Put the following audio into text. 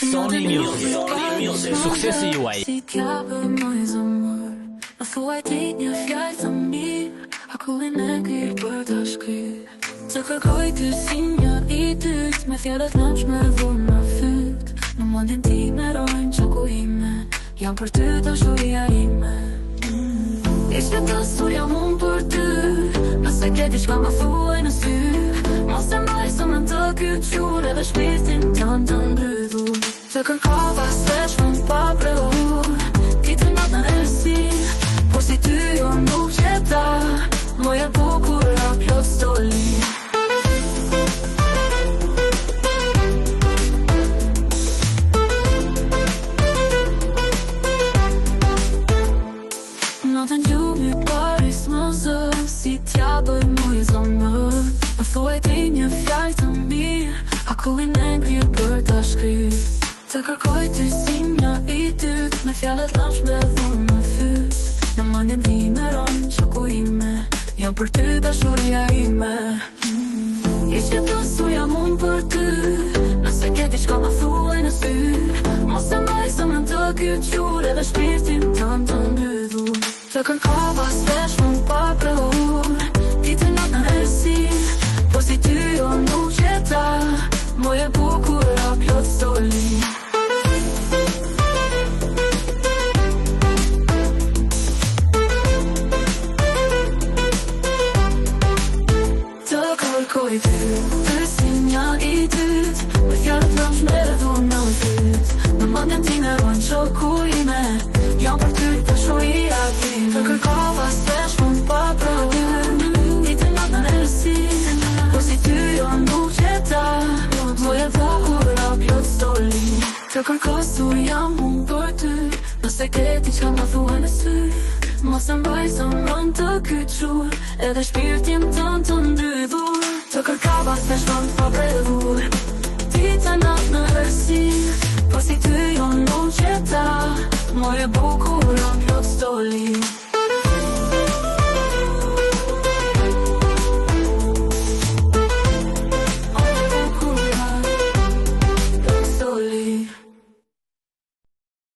Sony Music, suksesi juaj. Si t'ja për moj zëmër, më thuaj ti një fjallë të mirë, akullin e kërë për të shkryt. Të kërkoj ty si një i dytë, me fjallet nëmshme dhunë në fyt. Në mundin ti me rojnë që ku ime, jam për ty dashuria ime. Ishte të surja mund për ty, nëse ke diçka më thuaj në sy. Mos e mbaj së më të kyqur, edhe shpirtin tënë të ndrydhur. Të kërkova s'veç mund pa prehur, ti të natë në ersi, por si ty jo nuk qeta, moje bukur a plot stoli. Natën gjumi paris më zë, si t'ja doj muj zëmër. Më thuaj ti një fjallë të mirë, akullin e ngrirë për të shkryt. Të kërkoj ty si një i dytë, me fjallet nëmshme dhunë në fyt. Në mendjen time ronë që ku ime, jam për ty dashuria ime. Ishte të suja mund për ty, nëse ke diçka më thuaj në sy. Mos e mbaj së më të kyqur, edhe shpirtin tënë të ndrydhur. Të kërkova s'veç mund pa prehur, ti të natë në ersi, por si ty jo nuk qeta, moje bukur a plot stoli. Të kërkoj ty si një i dytë, me fjallet nëmshme dhunë në fyt. Në mendjen time rojnë që ku ime, jam për ty dashuria ime. Të kërkova s'veç mund pa prehur, ti të natë në ersi, por si ty jo nuk qeta, moje bukur a plot stoli. Të kërkosu jam unë për ty, nëse ke diçka më thuaj në sy. Mos e mbaj zemrën të kyqur, edhe shpirtin tënë të ndrydhur. Të kërkova s'veç mund pa prehur, ti të natë në ersi, por si ty jo nuk qeta, moje bukur